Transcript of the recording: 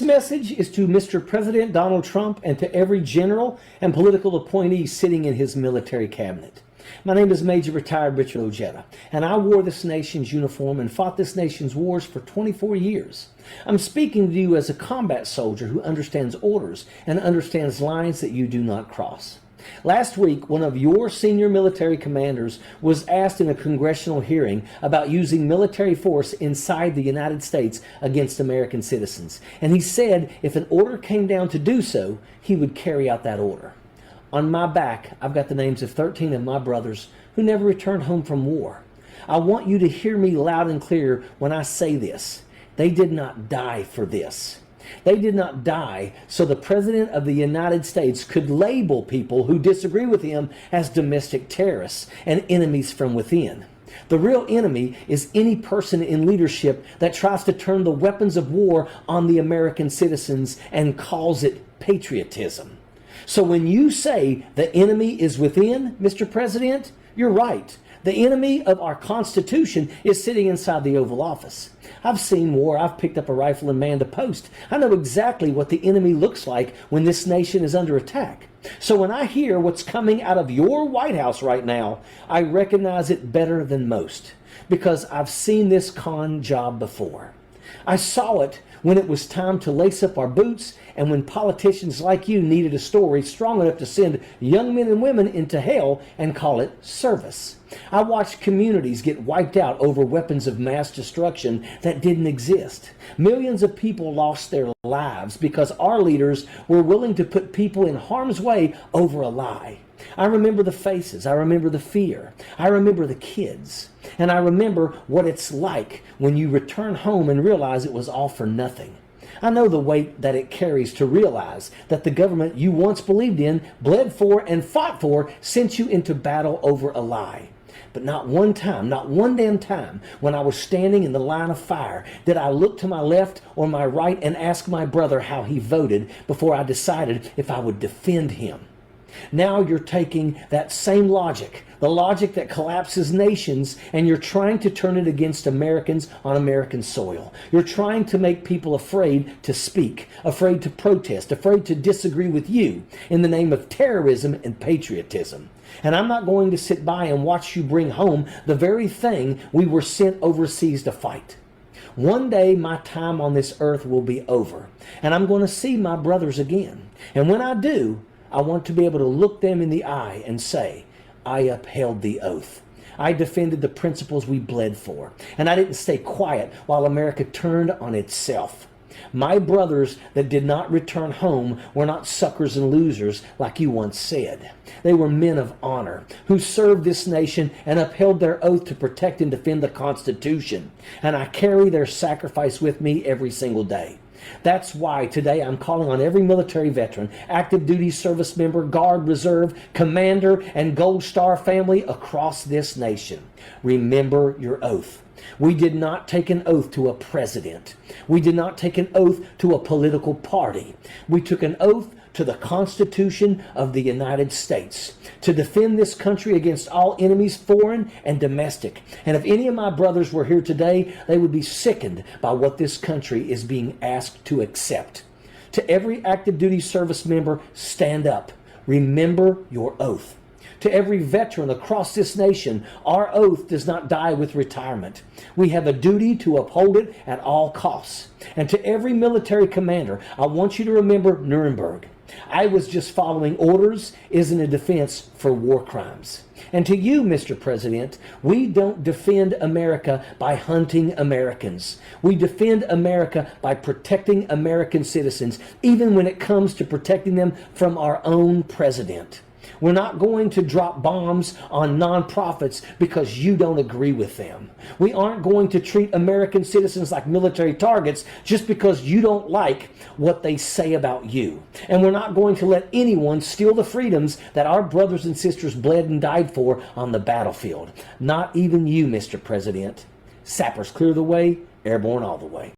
message is to Mr. President Donald Trump and to every general and political appointee sitting in his military cabinet. My name is Major Retired Richard Ojeda, and I wore this nation's uniform and fought this nation's wars for 24 years. I'm speaking to you as a combat soldier who understands orders and understands lines that you do not cross. Last week, one of your senior military commanders was asked in a congressional hearing about using military force inside the United States against American citizens. And he said if an order came down to do so, he would carry out that order. On my back, I've got the names of 13 of my brothers who never returned home from war. I want you to hear me loud and clear when I say this. They did not die for this. They did not die so the President of the United States could label people who disagree with him as domestic terrorists and enemies from within. The real enemy is any person in leadership that tries to turn the weapons of war on the American citizens and calls it patriotism. So when you say the enemy is within, Mr. President, you're right. The enemy of our Constitution is sitting inside the Oval Office. I've seen war. I've picked up a rifle and manned a post. I know exactly what the enemy looks like when this nation is under attack. So when I hear what's coming out of your White House right now, I recognize it better than most because I've seen this con job before. I saw it when it was time to lace up our boots and when politicians like you needed a story strong enough to send young men and women into hell and call it service. I watched communities get wiped out over weapons of mass destruction that didn't exist. Millions of people lost their lives because our leaders were willing to put people in harm's way over a lie. I remember the faces. I remember the fear. I remember the kids. And I remember what it's like when you return home and realize it was all for nothing. I know the weight that it carries to realize that the government you once believed in, bled for, and fought for sent you into battle over a lie. But not one time, not one damn time, when I was standing in the line of fire, did I look to my left or my right and ask my brother how he voted before I decided if I would defend him. Now you're taking that same logic, the logic that collapses nations, and you're trying to turn it against Americans on American soil. You're trying to make people afraid to speak, afraid to protest, afraid to disagree with you in the name of terrorism and patriotism. And I'm not going to sit by and watch you bring home the very thing we were sent overseas to fight. One day my time on this earth will be over, and I'm going to see my brothers again. And when I do, I want to be able to look them in the eye and say, I upheld the oath. I defended the principles we bled for. And I didn't stay quiet while America turned on itself. My brothers that did not return home were not suckers and losers like you once said. They were men of honor who served this nation and upheld their oath to protect and defend the Constitution. And I carry their sacrifice with me every single day. That's why today I'm calling on every military veteran, active duty service member, Guard, Reserve, Commander, and Gold Star family across this nation. Remember your oath. We did not take an oath to a president. We did not take an oath to a political party. We took an oath to the Constitution of the United States to defend this country against all enemies, foreign and domestic. And if any of my brothers were here today, they would be sickened by what this country is being asked to accept. To every active duty service member, stand up. Remember your oath. To every veteran across this nation, our oath does not die with retirement. We have a duty to uphold it at all costs. And to every military commander, I want you to remember Nuremberg. I was just following orders isn't a defense for war crimes. And to you, Mr. President, we don't defend America by hunting Americans. We defend America by protecting American citizens, even when it comes to protecting them from our own president. We're not going to drop bombs on nonprofits because you don't agree with them. We aren't going to treat American citizens like military targets just because you don't like what they say about you. And we're not going to let anyone steal the freedoms that our brothers and sisters bled and died for on the battlefield. Not even you, Mr. President. Sappers clear the way, Airborne all the way.